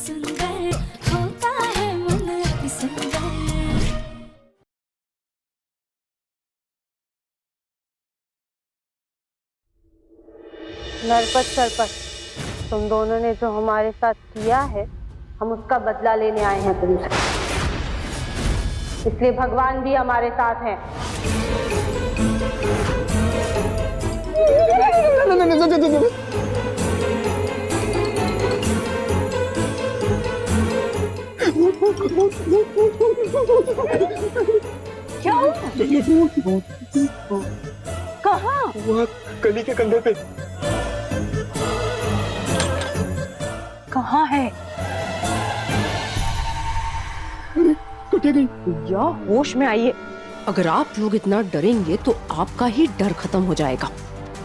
सुंदर होता है मन अति सुंदर। नरपत सरपत, तुम दोनों ने जो हमारे साथ किया है, हम उसका बदला लेने आए हैं तुमसे। इसलिए भगवान भी हमारे साथ हैं। क्या? कहाँ? वहाँ गली के कंधे पे। कहाँ है? कटे गई। या होश में आइए। अगर आप लोग इतना डरेंगे तो आपका ही डर खत्म हो जाएगा।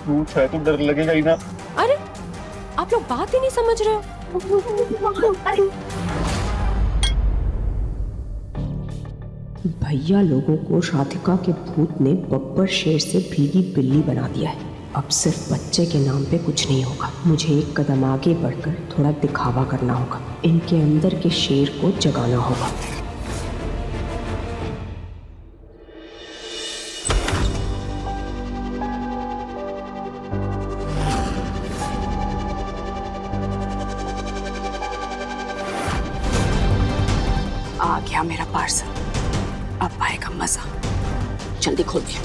भूत है तो डर लगेगा ही ना। अरे आप लोग बात ही नहीं समझ रहे हो। भैया लोगों को राधिका के भूत ने बब्बर शेर से भीगी बिल्ली बना दिया है। अब सिर्फ बच्चे के नाम पे कुछ नहीं होगा। मुझे एक कदम आगे बढ़कर थोड़ा दिखावा करना होगा। इनके अंदर के शेर को जगाना होगा। आ गया मेरा पार्सल। अब आएगा मजा। जल्दी खोल दिया।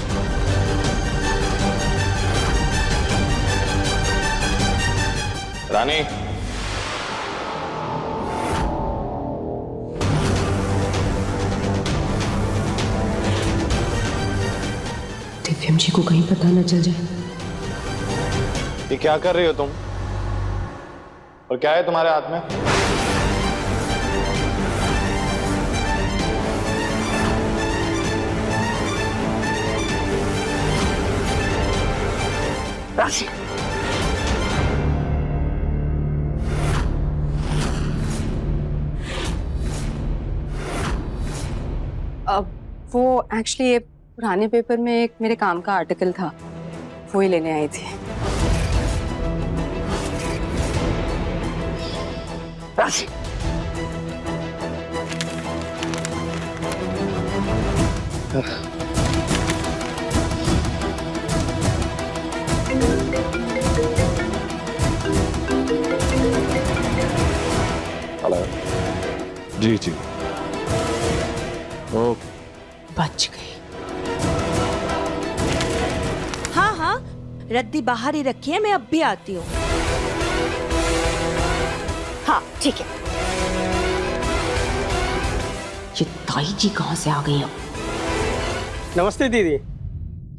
रानी, दिव्यम जी को कहीं पता न चल जाए। ये क्या कर रही हो तुम? और क्या है तुम्हारे हाथ में? राशि, अब वो एक्चुअली पुराने पेपर में एक मेरे काम का आर्टिकल था, वो ही लेने आई थी। राशि, जी जी। ओ, बच गई। हाँ हाँ, रद्दी बाहर ही रखी है, मैं अब भी आती हूँ। हाँ ठीक है। ये ताई जी कहाँ से आ गई हैं? नमस्ते दीदी।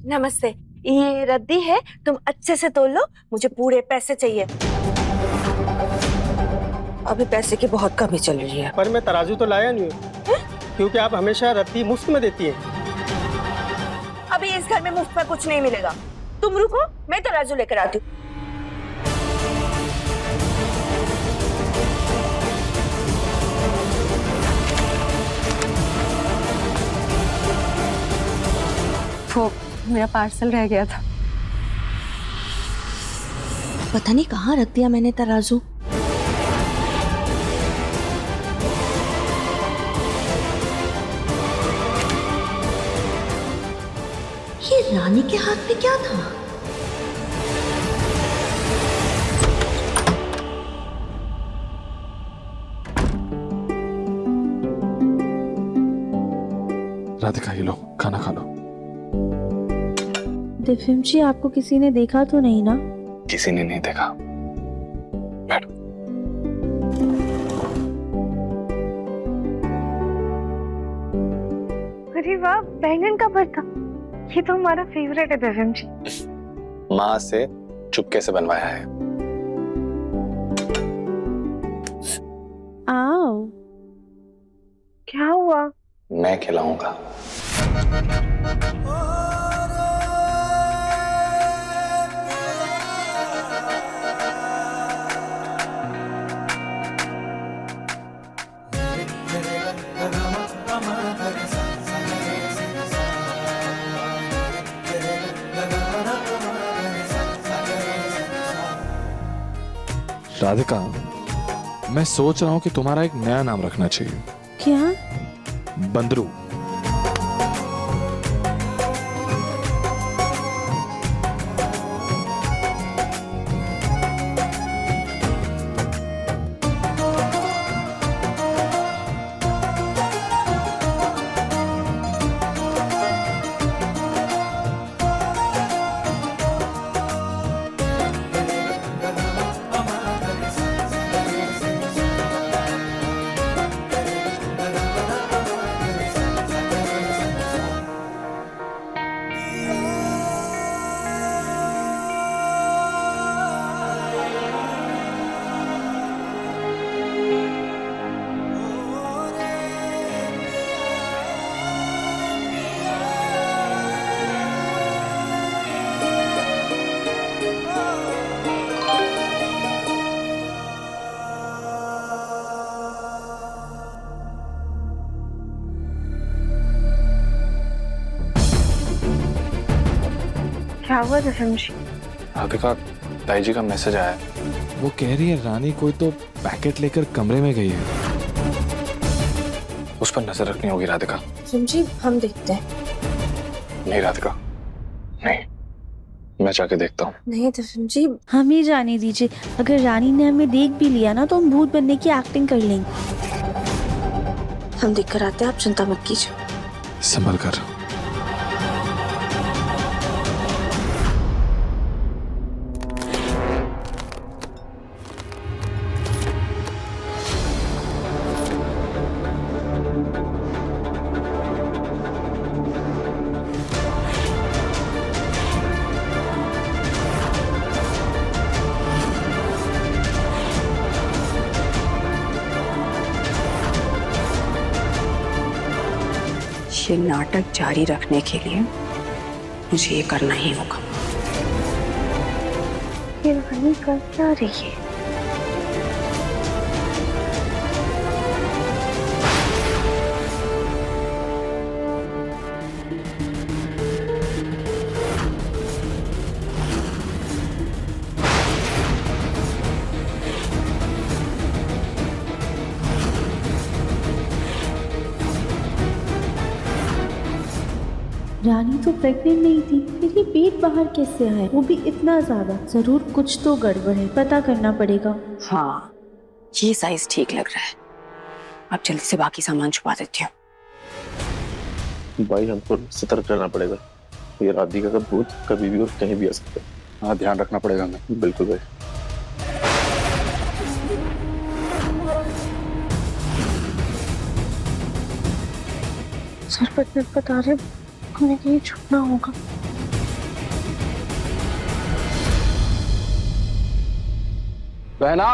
नमस्ते, ये रद्दी है, तुम अच्छे से तोल लो, मुझे पूरे पैसे चाहिए। अभी पैसे की बहुत कमी चल रही है। पर मैं तराजू तो लाया नहीं हूँ, क्योंकि आप हमेशा रत्ती मुफ्त में देती हैं। अभी इस घर में मुफ्त में कुछ नहीं मिलेगा। तुम रुको, मैं तराजू लेकर आती हूँ। वो मेरा पार्सल रह गया था। पता नहीं कहाँ रख दिया मैंने तराजू। ये रानी के हाथ में क्या था? राधिका ये लो, खाना खा लो। दिव्यम जी, आपको किसी ने देखा तो नहीं ना? किसी ने नहीं देखा। बैठो। अरे वाह, बैंगन का भरता, ये तो हमारा फेवरेट है दिव्यम जी। माँ से चुपके से बनवाया है। आओ। क्या हुआ? मैं खिलाऊंगा। राधिका, मैं सोच रहा हूँ कि तुम्हारा एक नया नाम रखना चाहिए। क्या? बंदरू। क्या हुआ दशम जी? राधिका, ताई जी का मैसेज आया। वो कह रही है रानी कोई तो पैकेट लेकर कमरे में गई है। उस पर नजर रखनी होगी राधिका। जी हम देखते हैं। नहीं राधिका, नहीं, मैं जाके देखता हूँ। नहीं दशम जी, हमें जाने दीजिए। अगर रानी ने हमें देख भी लिया ना तो हम भूत बनने की एक्टिंग कर लेंगे। हम देख कर आते हैं, आप चिंता मत कीजिए। संभल कर। ये नाटक जारी रखने के लिए मुझे ये करना ही होगा। ये रानी कर क्या रही है? रानी तो प्रेग्नेंट नहीं थी, फिर ये पेट बाहर कैसे आया, वो भी इतना ज्यादा। जरूर कुछ तो गड़बड़ है, पता करना पड़ेगा। हाँ, ये साइज ठीक लग रहा है। अब जल्दी से बाकी सामान छुपा देती हूँ। भाई हमको सतर्क रहना पड़ेगा। ये राधिका का भूत कभी भी और कहीं भी आ सकता है। हाँ, ध्यान रखना पड़ेगा हमें। बिल्कुल भाई। सरपत ने बता रहे हमें कहीं छुपना होगा। बहना,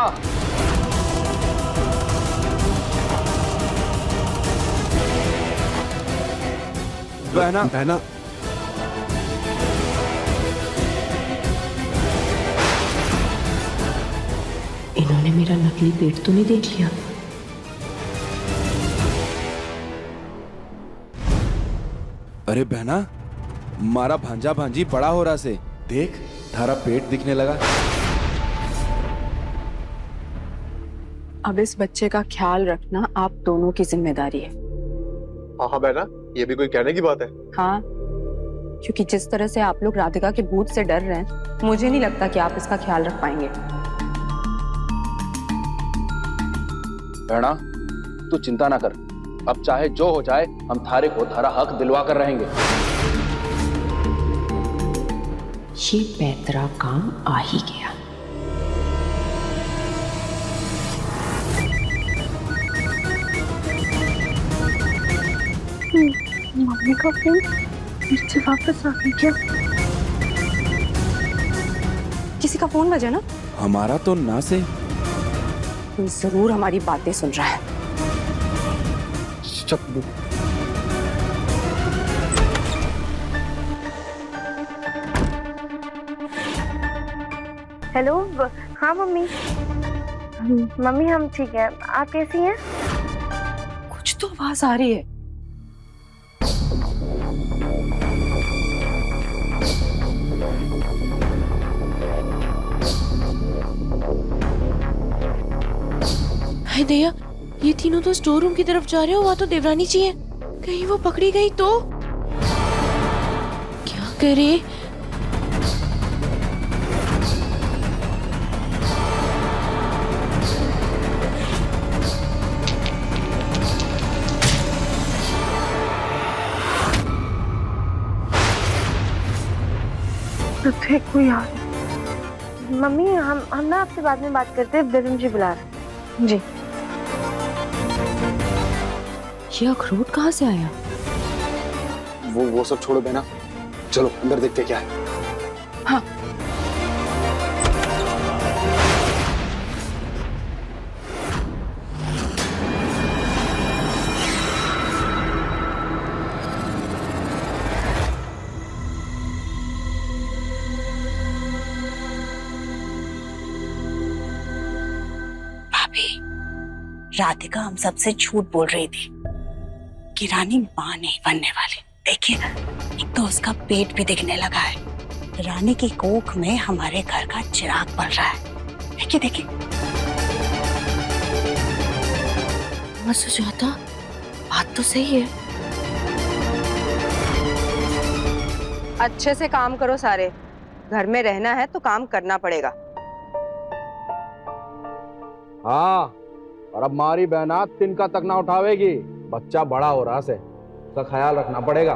बहना, बहना, इन्होंने मेरा नकली पेट तो नहीं देख लिया? अरे बहना, मारा भांजा भांजी बड़ा हो रहा से देख, थारा पेट दिखने लगा। अब इस बच्चे का ख्याल रखना आप दोनों की जिम्मेदारी है। हाँ बहना, ये भी कोई कहने की बात है। हाँ, क्योंकि जिस तरह से आप लोग राधिका के भूत से डर रहे हैं, मुझे नहीं लगता कि आप इसका ख्याल रख पाएंगे। बहना, तू चिंता ना कर। अब चाहे जो हो जाए, हम थारे को थारा हक दिलवा कर रहेंगे। ये पैतरा काम आ ही गया। मम्मी का फोन फिर से वापस आ गई क्या? किसी का फोन बजा ना? हमारा तो ना से। कोई जरूर हमारी बातें सुन रहा है। हेलो, हाँ मम्मी। मम्मी हम ठीक है, आप कैसी हैं? कुछ तो आवाज आ रही है। हाय दया, ये तीनों तो स्टोर रूम की तरफ जा रहे हो, वहाँ तो देवरानी जी है। कहीं वो पकड़ी गई तो क्या करे? कोई आ मम्मी, हम ना आपसे बाद में बात करते हैं, बेगम जी बुला रहे हैं। जी। ये अखरोट कहाँ से आया? वो सब छोड़ो बहना, चलो अंदर देखते क्या है। हाँ। राधिका हम सबसे झूठ बोल रही थी कि रानी मां नहीं बनने वाली। देखिए, एक तो उसका पेट भी दिखने लगा है। रानी की कोख में हमारे घर का चिराग पल रहा है। देखिए देखिए। सुजाता, बात तो सही है। अच्छे से काम करो सारे, घर में रहना है तो काम करना पड़ेगा। हाँ, और अब मारी बहना तिनका तक ना उठावेगी। बच्चा बड़ा हो रहा से, उसका ख्याल रखना पड़ेगा।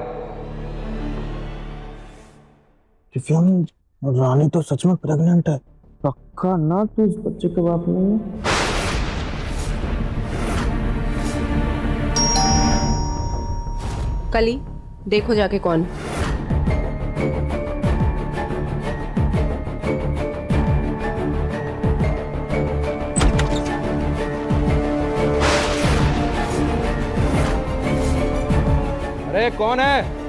रानी तो सच में प्रेग्नेंट है। पक्का ना तू इस बच्चे का बाप नहीं है? कली, देखो जाके कौन। अरे कौन है?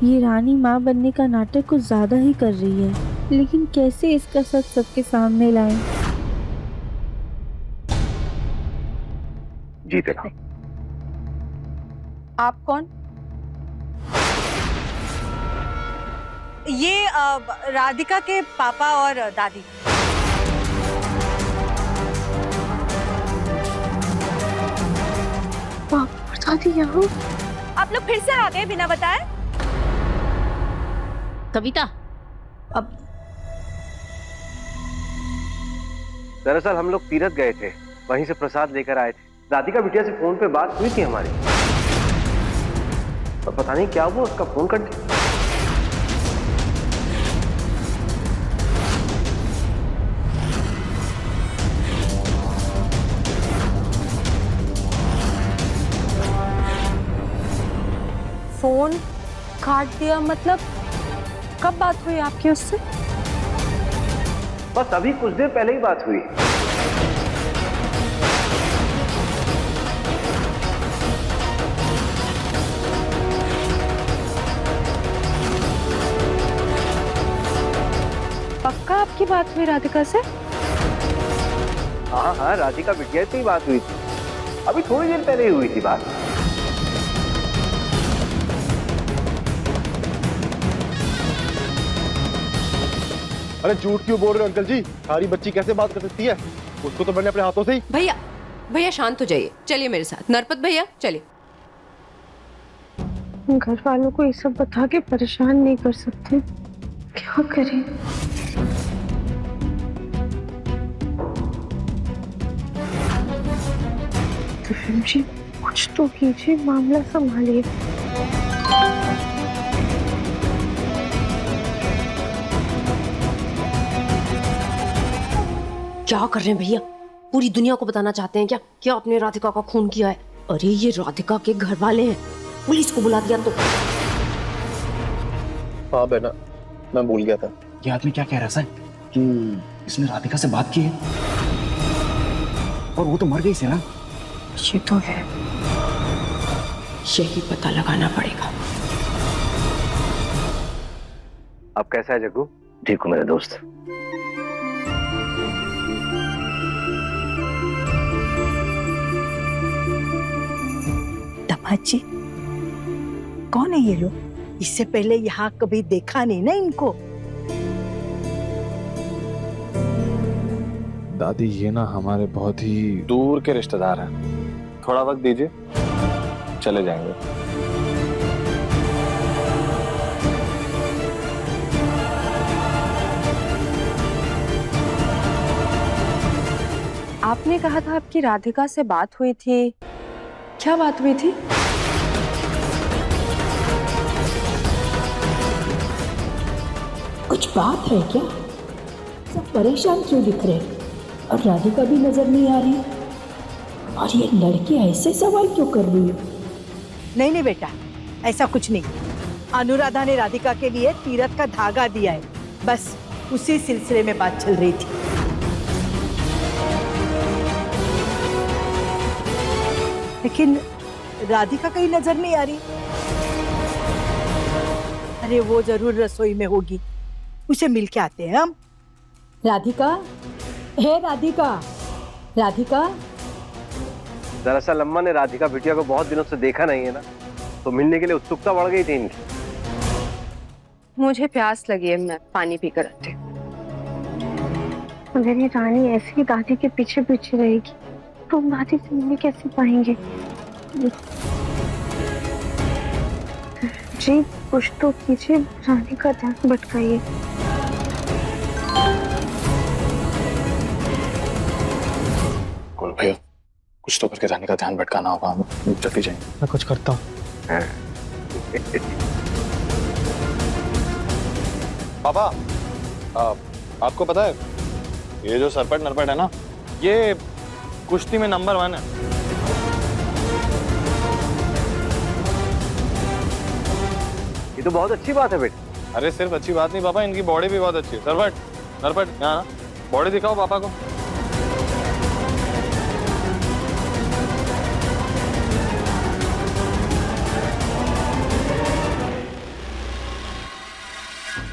ये रानी माँ बनने का नाटक कुछ ज्यादा ही कर रही है, लेकिन कैसे इसका सच सबके सामने लाएं? जीते ना। आप कौन? ये राधिका के पापा और दादी। पापा और दादी यहाँ? आप लोग फिर से आ गए बिना बताए? कविता, अब दरअसल हम लोग तीरथ गए थे, वहीं से प्रसाद लेकर आए थे। राधिका बिटिया से फोन पे बात हुई थी हमारी, तो पता नहीं क्या हुआ, उसका फोन कट गया। फोन काट दिया मतलब? कब बात हुई आपकी उससे? बस अभी कुछ देर पहले ही बात हुई। पक्का आपकी बात हुई राधिका से? हाँ हाँ, राधिका बिटिया से ही बात हुई थी, अभी थोड़ी देर पहले ही हुई थी बात। अरे झूठ क्यों बोल रहे हो अंकल जी? सारी बच्ची कैसे बात कर सकती है? उसको तो मैंने अपने हाथों से ही। भैया भैया शांत हो जाइए, चलिए मेरे साथ। नरपत भैया चलिए। घर वालों को ये सब बता के परेशान नहीं कर सकते, क्या करें? जी कुछ तो कीजिए, मामला संभालिए। क्या कर रहे हैं भैया? पूरी दुनिया को बताना चाहते हैं क्या क्या आपने राधिका का खून किया है? अरे ये राधिका के घर वाले हैं, पुलिस को बुला दिया तो। हाँ बहना, मैं भूल गया था। ये आदमी क्या कह रहा है कि इसने राधिका से बात की है और वो तो मर गई से ना। ये तो है, यही पता लगाना पड़ेगा। अब कैसा है जग्गू? ठीक हूँ मेरे दोस्त। दामाद जी, कौन है ये लोग? इससे पहले यहाँ कभी देखा नहीं ना इनको। दादी ये ना हमारे बहुत ही दूर के रिश्तेदार हैं। थोड़ा वक्त दीजिए, चले जाएंगे। आपने कहा था आपकी राधिका से बात हुई थी, क्या बात हुई थी? कुछ बात है क्या? सब परेशान क्यों दिख रहे और राधिका भी नजर नहीं आ रही? और ये लड़की ऐसे सवाल क्यों कर रही है? नहीं नहीं बेटा, ऐसा कुछ नहीं। अनुराधा ने राधिका के लिए तीरथ का धागा दिया है, बस उसी सिलसिले में बात चल रही थी। लेकिन राधिका कहीं नजर नहीं आ रही। अरे वो जरूर रसोई में होगी, उसे मिल के आते हैं हम। राधिका, हे राधिका, राधिका। दरअसल अम्मा ने राधिका बिटिया को बहुत दिनों से देखा नहीं है ना, तो मिलने के लिए उत्सुकता बढ़ गई थी इनकी। मुझे प्यास लगी है, मैं पानी पीकर आती हूँ। मेरी रानी ऐसी ही दादी के पीछे पीछे रहेगी, तुम दादी से मिलने कैसे पाएंगे? जी कुछ तो कीजिए, रानी का ध्यान भटकाइए। बोल भैया, कुछ तो करके रानी का ध्यान भटकाना होगा, हम जल्दी जाएंगे। मैं कुछ करता हूँ। पापा, आपको पता है ये जो सरपट नरपट है ना, ये कुश्ती में नंबर 1 है। ये तो बहुत अच्छी बात है बेटा। अरे सिर्फ अच्छी बात नहीं पापा, इनकी बॉडी भी बहुत अच्छी है। सरपट नरपट, यहाँ ना बॉडी दिखाओ पापा को।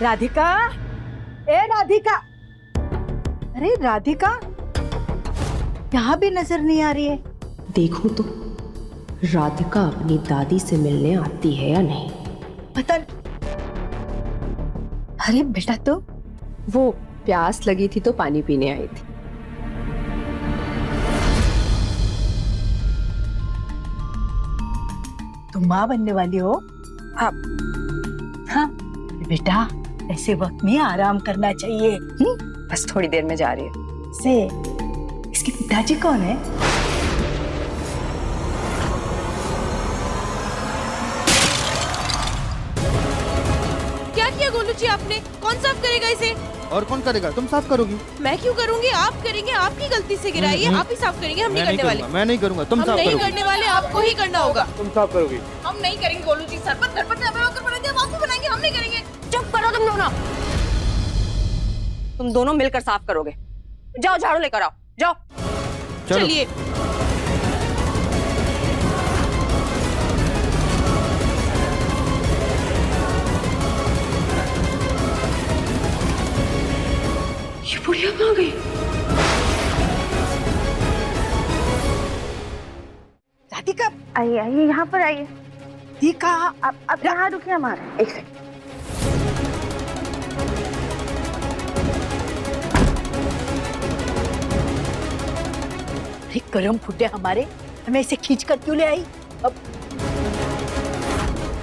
राधिका, ए राधिका, अरे राधिका यहाँ भी नजर नहीं आ रही है। देखूं तो राधिका अपनी दादी से मिलने आती है या नहीं? पता नहीं। अरे बेटा, तो वो प्यास लगी थी तो पानी पीने आई थी। तुम माँ बनने वाली हो? हाँ बेटा, ऐसे वक्त में आराम करना चाहिए। बस थोड़ी देर में जा रही है। से इसके पिताजी कौन है? क्या किया गोलू जी आपने? कौन साफ करेगा इसे? और कौन करेगा? तुम साफ करोगी? मैं क्यों करूंगी? आप करेंगे, आपकी गलती से गिरा है, आप ही साफ करेंगे, हम नहीं करने वाले। मैं नहीं करूंगा, तुम साफ करोगी। हम नहीं करने वाले, आपको ही करना होगा। तुम साफ करोगी? हम नहीं करेंगे गोलू जी। सरपत धरपत में होकर पड़ेंगे, हम आपको बनाएंगे, हम नहीं करेंगे। चुप करो तुम दोनों। तुम दोनों मिलकर साफ करोगे। जाओ झाड़ू लेकर आओ, जाओ। चलिए। ये बुढ़िया कहाँ गई? राधिका, आइए आइए, यहाँ पर आइए। देखा, अब यहाँ रुकिए हमारा। एक सेकंड। अरे गरम फुटे हमारे, हमें इसे खींच कर क्यों ले आई? अब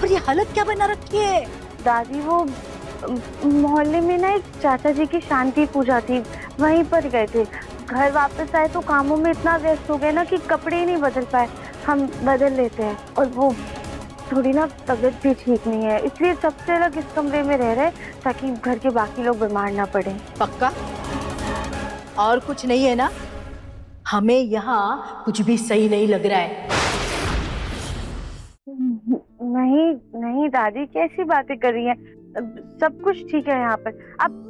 और ये हालत क्या बना रखी है? दादी वो मोहल्ले में ना एक चाचा जी की शांति पूजा थी, वहीं पर गए थे। घर वापस आए तो कामों में इतना व्यस्त हो गए ना कि कपड़े ही नहीं बदल पाए। हम बदल लेते हैं। और वो थोड़ी ना तबीयत भी ठीक नहीं है, इसलिए सबसे अलग इस कमरे में रह रहे ताकि घर के बाकी लोग बीमार ना पड़े। पक्का? और कुछ नहीं है ना? हमें यहाँ कुछ भी सही नहीं लग रहा है। नहीं नहीं दादी, कैसी बातें कर रही हैं? सब कुछ ठीक है यहाँ पर।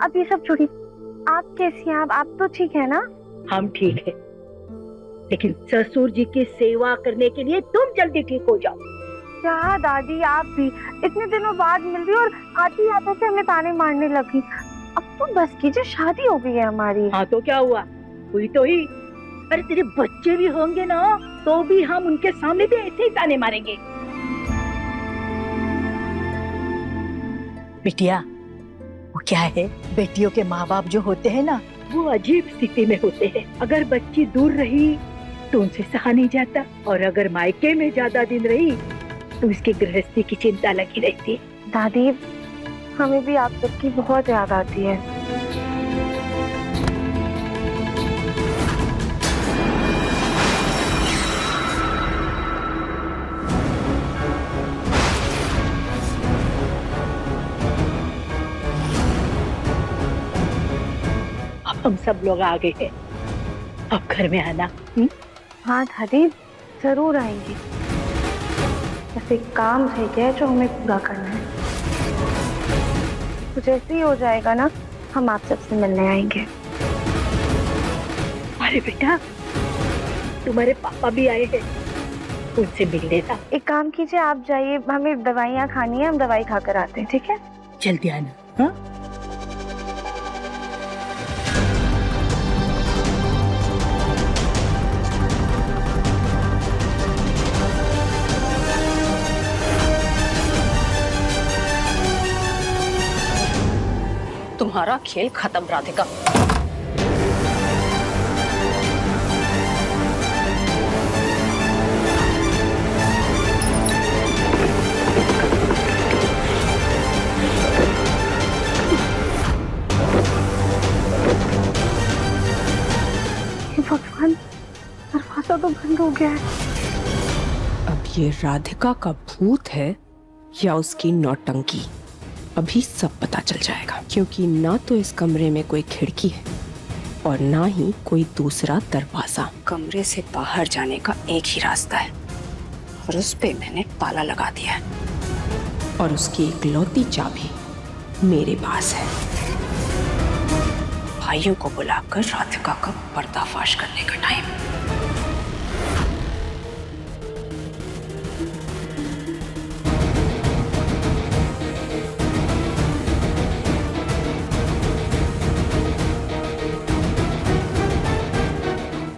अब ये सब छोड़िए। आप कैसी हैं? आप तो ठीक है ना? हम ठीक है, लेकिन ससुर जी की सेवा करने के लिए तुम जल्दी ठीक हो जाओ। क्या दादी, आप भी इतने दिनों बाद मिल रही और आती आते से हमें ताने मारने लगी। अब तो बस कीजिए, शादी हो गई है हमारी। हाँ तो क्या हुआ, हुई तो ही। अरे तेरे बच्चे भी होंगे ना, तो भी हम उनके सामने भी ऐसे ही ताने मारेंगे। बिटिया, वो क्या है, बेटियों के माँ बाप जो होते हैं ना, वो अजीब स्थिति में होते हैं। अगर बच्ची दूर रही तो उनसे सहा नहीं जाता, और अगर मायके में ज्यादा दिन रही तो उसकी गृहस्थी की चिंता लगी रहती है। दादी, हमें भी आप सबकी बहुत याद आती है। अब हम सब लोग आ गए हैं, अब घर में आना। हाँ दादी, जरूर आएंगे। बस एक काम रह गया है जो हमें पूरा करना है। तो जैसे ही हो जाएगा ना, हम आप सबसे मिलने आएंगे। अरे बेटा, तुम्हारे पापा भी आए हैं, उनसे मिल लेना। एक काम कीजिए, आप जाइए, हमें दवाइयाँ खानी है, हम दवाई खाकर आते हैं, ठीक है? जल्दी आना। हाँ, तुम्हारा खेल खत्म राधिका। भगवान, दरवाजा तो बंद हो गया है। अब ये राधिका का भूत है या उसकी नौटंकी, अभी सब पता चल जाएगा। क्योंकि ना तो इस कमरे में कोई खिड़की है और ना ही कोई दूसरा दरवाजा। कमरे से बाहर जाने का एक ही रास्ता है और उस पे मैंने ताला लगा दिया है। और उसकी इकलौती चाबी मेरे पास है। भाइयों को बुलाकर राधिका का पर्दाफाश करने का टाइम।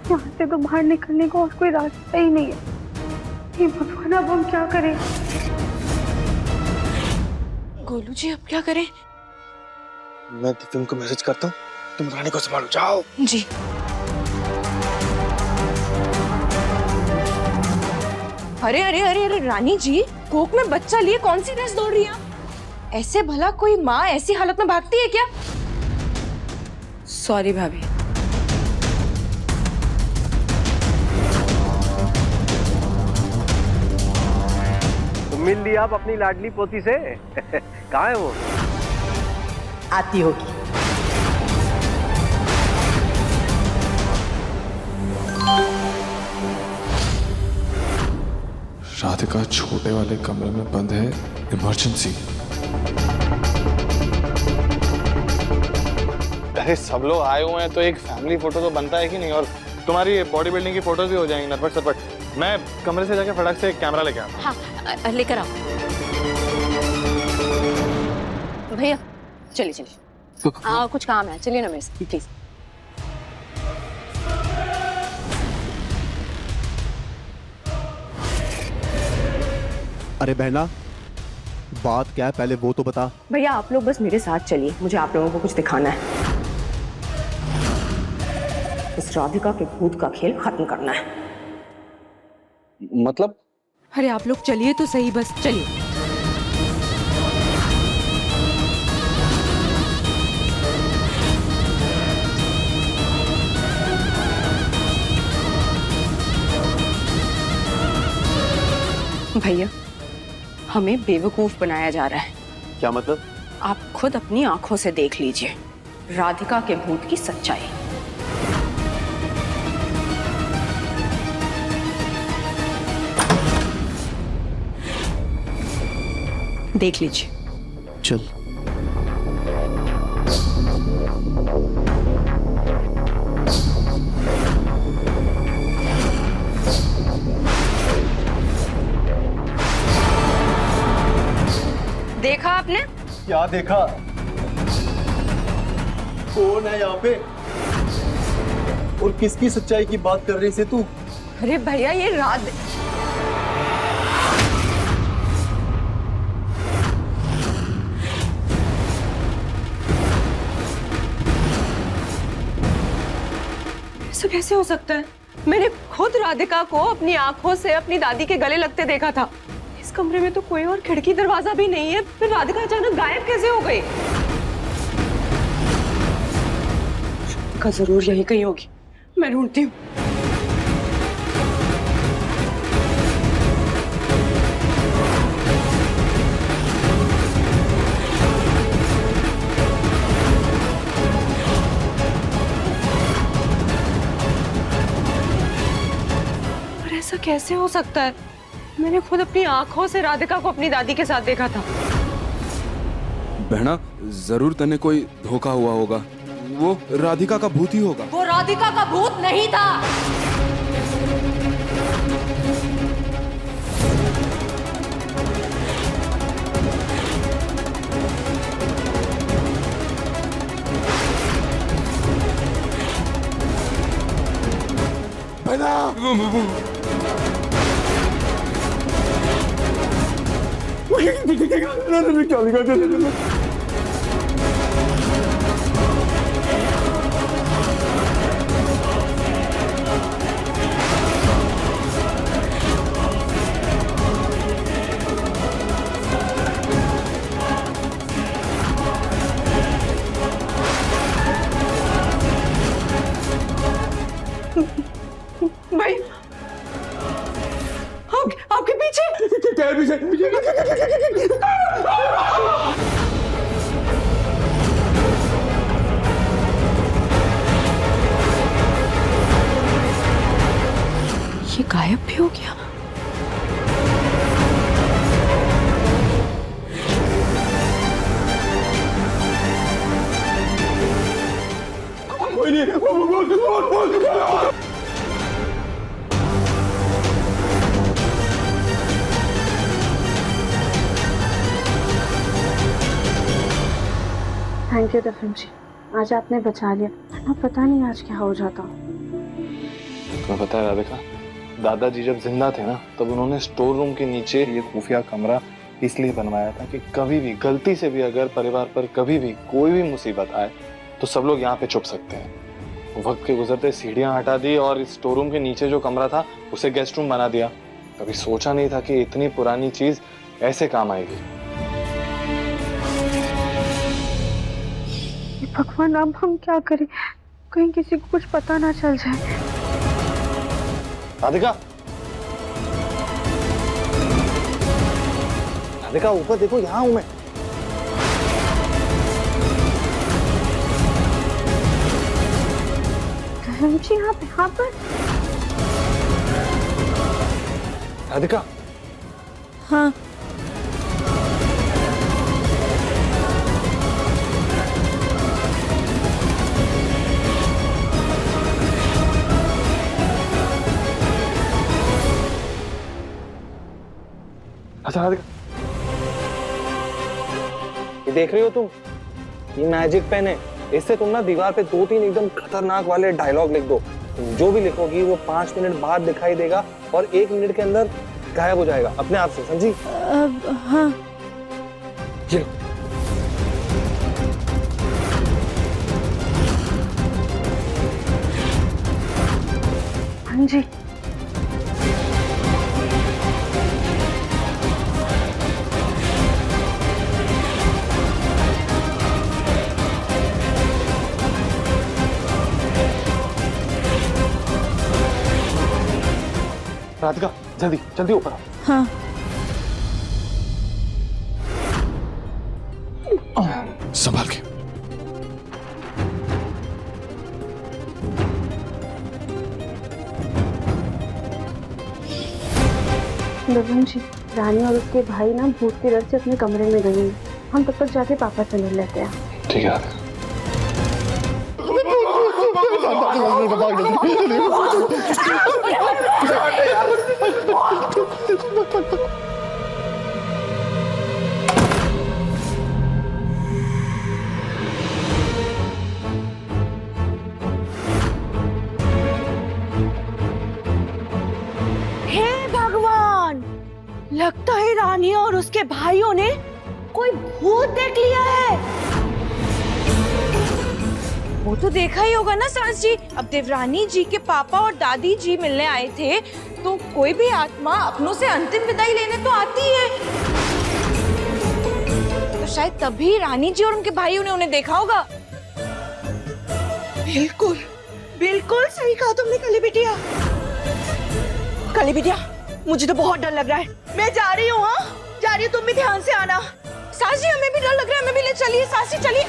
यहाँ से तो बाहर निकलने का और कोई रास्ता ही नहीं है। हे भगवान, अब हम क्या करें? गोलू जी, अब क्या करें? मैं दिव्यम को मैसेज करता हूँ, तुम रानी को संभालो, जाओ। जी। अरे अरे अरे अरे रानी जी, कोक में बच्चा लिए कौन सी रेस दौड़ रही हैं आप? ऐसे भला कोई माँ ऐसी हालत में भागती है क्या? सॉरी भाभी। मिल ली आप अपनी लाडली पोती से? कहाँ है वो? आती होगी। राधिका छोटे वाले कमरे में बंद है, इमरजेंसी। अरे सब लोग आए हुए हैं तो एक फैमिली फोटो तो बनता है कि नहीं? और तुम्हारी बॉडी बिल्डिंग की फोटोज भी हो जाएंगी नटपट सटपट। मैं कमरे से जाके फटाक से कैमरा लेके आता हूँ। हाँ, लेकर आओ। भैया चलिए चलिए, कुछ काम है, चलिए ना मेरे साथ प्लीज। अरे बहना, बात क्या है पहले वो तो बता। भैया आप लोग बस मेरे साथ चलिए, मुझे आप लोगों को कुछ दिखाना है। इस राधिका के भूत का खेल खत्म करना है। मतलब? अरे आप लोग चलिए तो सही, बस चलिए। भैया, हमें बेवकूफ बनाया जा रहा है। क्या मतलब? आप खुद अपनी आंखों से देख लीजिए राधिका के भूत की सच्चाई। देख लीजिए। चल। देखा आपने? क्या देखा? कौन है यहाँ पे और किसकी सच्चाई की बात कर रही से तू? अरे भैया ये रात ऐसा कैसे हो सकता है? मैंने खुद राधिका को अपनी आंखों से अपनी दादी के गले लगते देखा था। इस कमरे में तो कोई और खिड़की दरवाजा भी नहीं है, फिर राधिका अचानक गायब कैसे हो गई? राधिका जरूर यहीं कहीं होगी, मैं ढूंढती हूँ। ऐसा कैसे हो सकता है? मैंने खुद अपनी आंखों से राधिका को अपनी दादी के साथ देखा था। बहना, जरूर तने कोई धोखा हुआ होगा। वो राधिका का भूत ही होगा। वो राधिका का भूत नहीं था। भाई आपके पीछे क्या ये गायब भी हो गया। थैंक यू दफन जी, आज आपने बचा लिया, वरना पता नहीं आज क्या हो जाता। तुम्हें पता है राधिका, दादाजी जब जिंदा थे ना, तब उन्होंने स्टोर रूम के नीचे ये खुफिया कमरा इसलिए बनवाया था कि कभी भी गलती से भी अगर परिवार पर कभी भी कोई भी मुसीबत आए तो सब लोग यहाँ पे छुप सकते हैं। वक्त के गुजरते सीढ़ियां हटा दी और इस स्टोर रूम के नीचे जो कमरा था उसे गेस्ट रूम बना दिया। कभी सोचा नहीं था कि इतनी पुरानी चीज ऐसे काम आएगी। भगवान, अब हम क्या करें? कहीं किसी को कुछ पता ना चल जाए। राधिका, राधिका ऊपर देखो, यहाँ हूं मैं। जी आप यहाँ पर? राधिका। हाँ। अच्छा राधिका, ये देख रही हो तुम? ये मैजिक पेन है। इससे तुम ना दीवार पे 2-3 एकदम खतरनाक वाले डायलॉग लिख दो। तुम जो भी लिखोगी वो 5 मिनट बाद दिखाई देगा और 1 मिनट के अंदर गायब हो जाएगा अपने आप से, समझी? हाँ। चलो। हाँ जी। राधिका जल्दी जल्दी ऊपर आओ। हाँ। संभाल के। दफन जी, रानी और उसके भाई ना भूत के डर से अपने कमरे में गए हैं। हम तब तक जाके पापा से मिल लेते हैं। ठीक है। हे भगवान, लगता है रानी और उसके भाइयों ने कोई भूत देख लिया है। वो तो देखा ही होगा ना सास जी। अब देवरानी जी के पापा और दादी जी मिलने आए थे, तो कोई भी आत्मा अपनों से अंतिम विदाई लेने तो आती है। तो शायद तभी रानी जी और उनके भाइयों ने उन्हें देखा होगा। बिल्कुल बिल्कुल सही कहा तुमने काली बिटिया। काली बिटिया, मुझे तो बहुत डर लग रहा है। मैं जा रही हूँ। हाँ, जा रही हूँ, तुम भी ध्यान से आना। सास जी हमें भी डर लग रहा है, हमें भी ले चलिए। सास जी चलिए।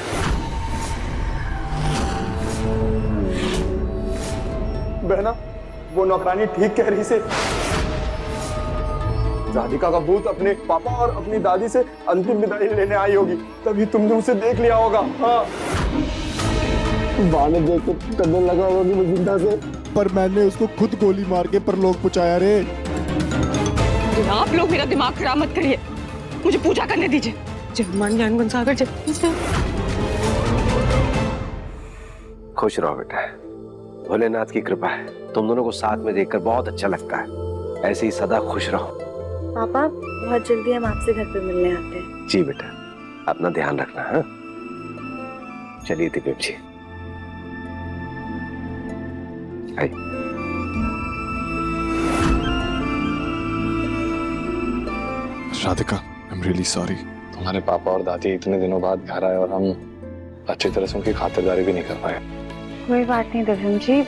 बहना, वो नौकरानी ठीक कह रही से। राधिका का भूत अपने पापा और अपनी दादी से अंतिम विदाई लेने आई होगी, तभी तुमने उसे देख लिया होगा। हाँ, ने देख के डर लगा होगी वो जिंदा से, पर मैंने उसको खुद गोली मार के परलोक पहुंचाया रे। आप लोग मेरा दिमाग खराब मत करिए, मुझे पूजा करने दीजिए। जय हनुमान ज्ञान गुण सागर जय। खुश रहो बेटा, भोलेनाथ की कृपा है। तुम दोनों को साथ में देखकर बहुत अच्छा लगता है। ऐसे ही सदा खुश रहो। पापा, बहुत जल्दी हम आपसे घर पे मिलने आते हैं। जी बेटा, अपना ध्यान रखना। हाँ, चलिए Divya ji. Radhika, I am really sorry. तुम्हारे पापा और दादी इतने दिनों बाद घर आए और हम अच्छी तरह से उनकी खातिरदारी भी नहीं कर पाए। कोई बात नहीं दिव्यम जी,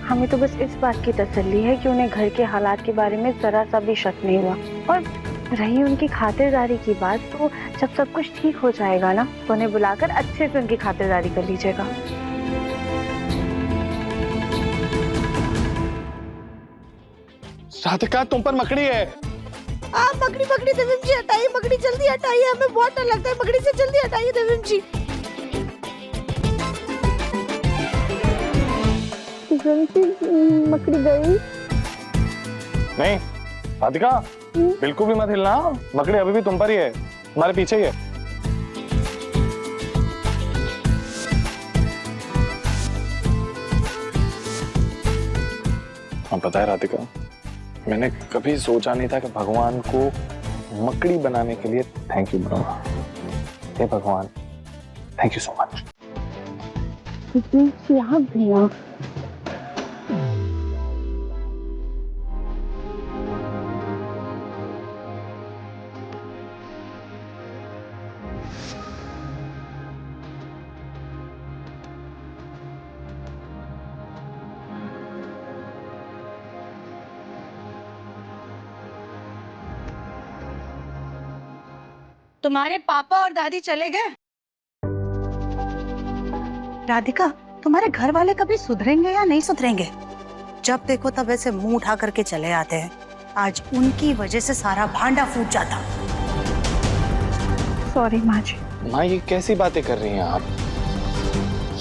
हमें तो बस इस बात की तसल्ली है कि उन्हें घर के हालात के बारे में जरा सा भी शक नहीं हुआ। और रही उनकी खातिरदारी की बात, तो जब सब कुछ ठीक हो जाएगा ना, तो उन्हें बुलाकर अच्छे से उनकी खातिरदारी कर लीजिएगा। राधिका, तुम पर मकड़ी है। आप मकड़ी पकड़ी देविम जी, हटाइए मकड़ी, जल्दी हटाइए। हमें बहुत डर लगता है मकड़ी से, जल्दी हटाइए देविम जी। मकड़ी गई नहीं राधिका, बिल्कुल भी मत हिलना। मकड़ी अभी भी तुम पर ही है, तुम्हारे पीछे ही है। हाँ, पता है राधिका, मैंने कभी सोचा नहीं था कि भगवान को मकड़ी बनाने के लिए थैंक यू बोलूंगा। हे भगवान, थैंक यू सो मच। भैया, तुम्हारे पापा और दादी चले गए? राधिका, तुम्हारे घर वाले कभी सुधरेंगे या नहीं सुधरेंगे? जब देखो तब ऐसे मुंह उठा करके चले आते हैं। आज उनकी वजह से सारा भांडा फूट जाता। सॉरी माँ जी। माँ, ये कैसी बातें कर रही हैं आप?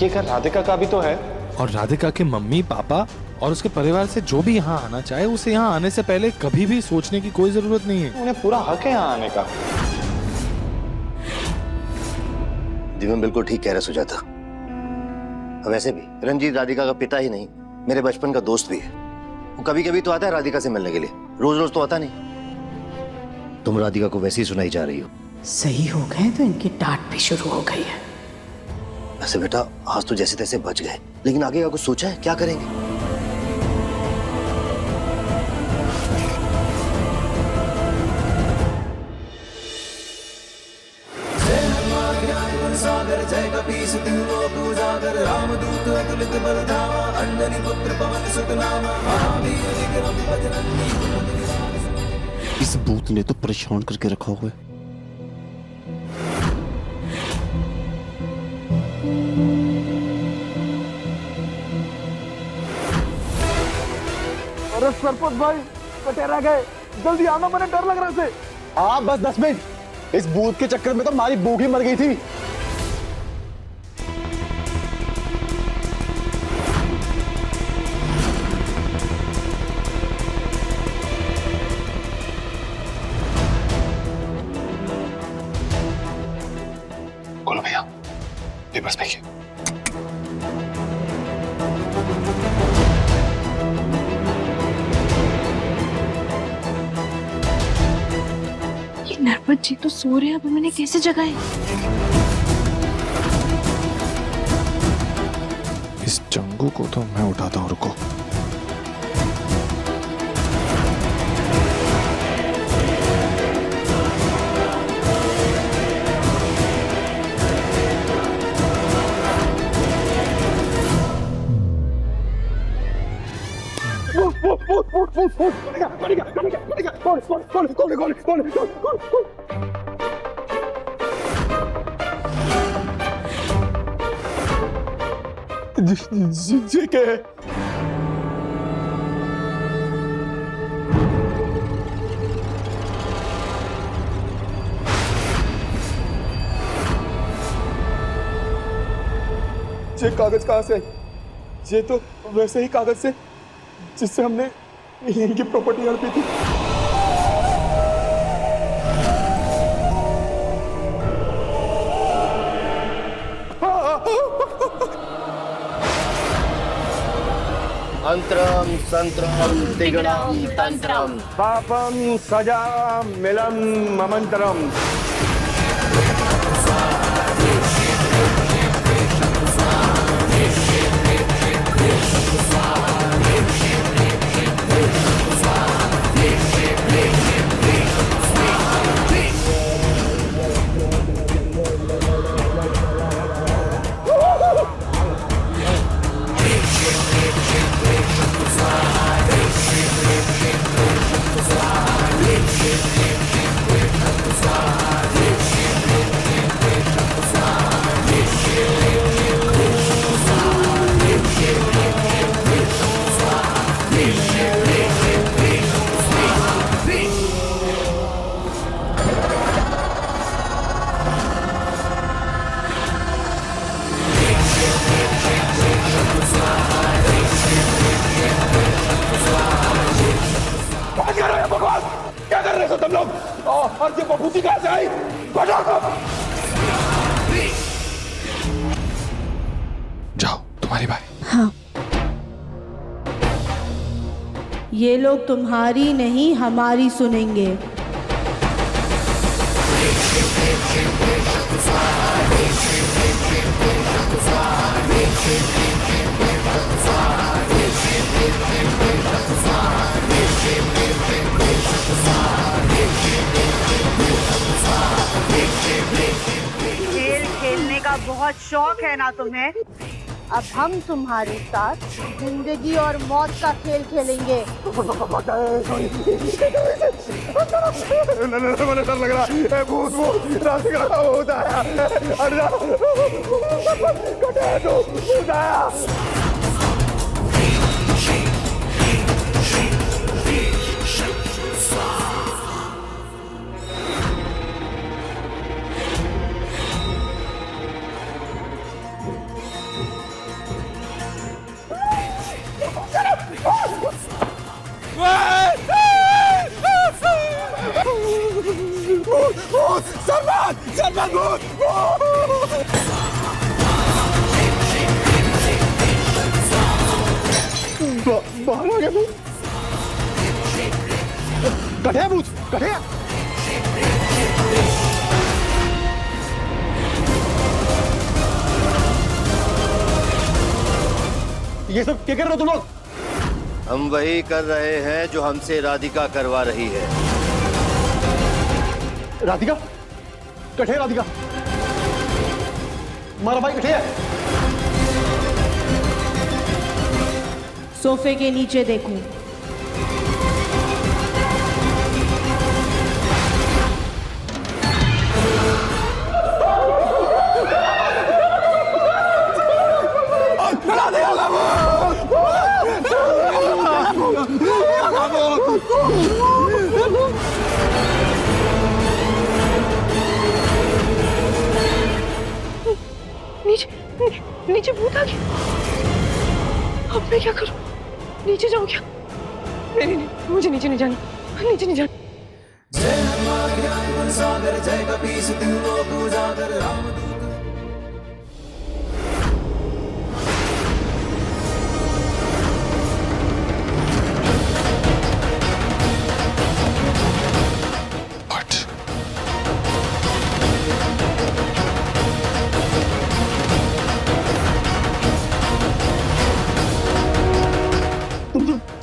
ये घर राधिका का भी तो है। और राधिका के मम्मी पापा और उसके परिवार से जो भी यहाँ आना चाहे, उसे यहाँ आने से पहले कभी भी सोचने की कोई जरूरत नहीं है। उन्हें पूरा हक है यहाँ आने का। दिव्यम बिल्कुल ठीक कह रहा सुजाता। वैसे भी रंजीत राधिका का पिता ही नहीं, मेरे बचपन का दोस्त भी है। वो कभी कभी तो आता है राधिका से मिलने के लिए, रोज रोज तो आता नहीं। तुम राधिका को वैसे ही सुनाई जा रही हो। सही हो गए तो इनकी डांट भी शुरू हो गई है। वैसे बेटा, आज तो जैसे तैसे बच गए, लेकिन आगे का कुछ सोचा है? क्या करेंगे? सागर जय कपीस तिलो पूजागर रामदूत अतुलित बल धामा अंजनी पुत्र पवन सुत नामा महावीर विक्रम बजरंगी। इस भूत ने तो परेशान करके रखा हुआ है। अरे सरपंच भाई, कटेरा गए, जल्दी आना, मैंने डर लग रहा है। हाँ बस 10 मिनट। इस भूत के चक्कर में तो हमारी बूढ़ी मर गई थी। बोलो भैया, पेपर्स फेंकिए। ये नरपत जी तो सो रहे हैं, अब मैंने कैसे जगाए? इस चंगू को तो मैं उठाता हूँ, रुको। जी के ये कागज कहाँ से? ये तो वैसे ही कागज से जिससे हमने इनकी प्रॉपर्टी हड़पी थी। अंतरम संतरम तिगड़म तंत्रम पापम सजा मिलम ममंतरम। क्या कर रहे हो तुम लोग? और ये बबूती कहाँ से आई? जाओ, तुम्हारी बारी। हाँ, ये लोग तुम्हारी नहीं हमारी सुनेंगे। खेल खेलने का बहुत शौक है ना तुम्हें? अब हम तुम्हारे साथ जिंदगी और मौत का खेल खेलेंगे। मुझे डर लग रहा है। भूत भूत रास्ते का भूत आया। हट जा। कटे तो भूत आया। सरमान सरमान भूत बाहर आ गया भूत। कटे भूत कटे। ये सब क्या कर रहे हो तुम लोग? हम वही कर रहे हैं जो हमसे राधिका करवा रही है। राधिका? कठे राधिका? हमारा भाई कठे है? सोफे के नीचे देखूं। मैं क्या करूं? नीचे जाऊं क्या? नहीं, मुझे नीचे नहीं जाना, नीचे नहीं जाना। जय हनुमान ज्ञान गुण सागर, जय कपीस तिहु लोक उजागर, रामदूत।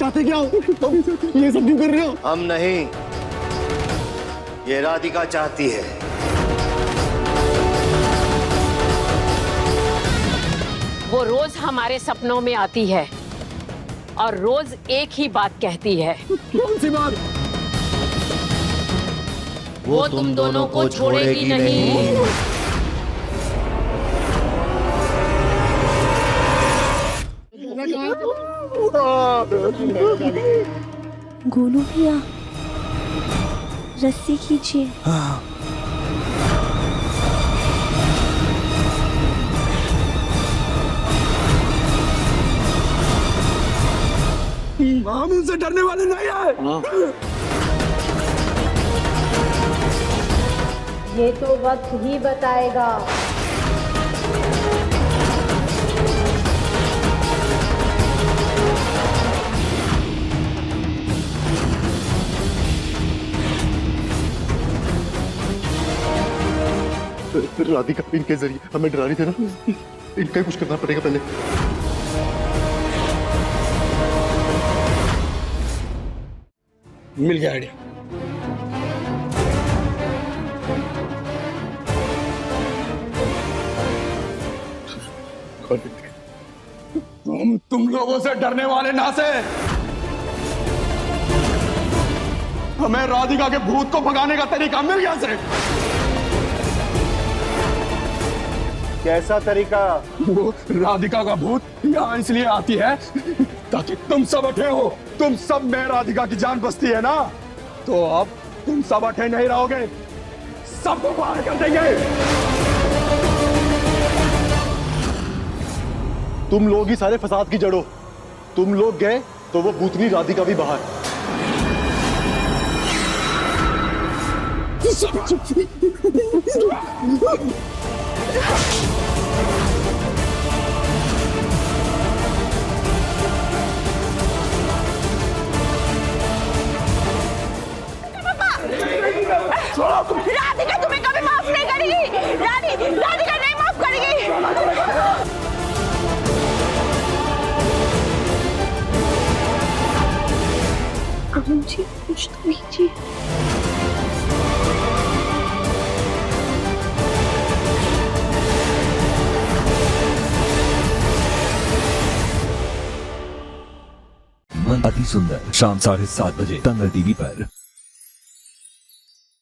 चाहते क्या हो? ये सब क्यों कर रहे हो? हम नहीं, ये राधिका चाहती है। वो रोज हमारे सपनों में आती है और रोज एक ही बात कहती है। कौन सी बात? वो तुम दोनों को छोड़ेगी नहीं। गोलू भैया, रस्सी खींचिए। हम उनसे डरने वाले नहीं हैं। ये तो वक्त ही बताएगा। राधिका इनके जरिए हमें डरा रही थी ना, इनका ही कुछ करना पड़ेगा पहले। मिल गया आइडिया। तुम लोगों से डरने वाले ना से हमें राधिका के भूत को भगाने का तरीका मिल गया से। कैसा तरीका? वो राधिका का भूत यहाँ इसलिए आती है ताकि तुम सब अठे हो। तुम सब में राधिका की जान बसती है ना, तो अब तुम सब अठे नहीं रहोगे, सबको बाहर कर देंगे। तुम लोग ही सारे फसाद की जड़ो। तुम लोग गए तो वो भूतनी राधिका भी बाहर। राधिका तुम्हें कभी माफ नहीं करेगी। राधिका नहीं माफ करेगी। अरुण जी, कुछ तो कीजिए। मन अति सुंदर, शाम 7:30 बजे तंगल टीवी पर।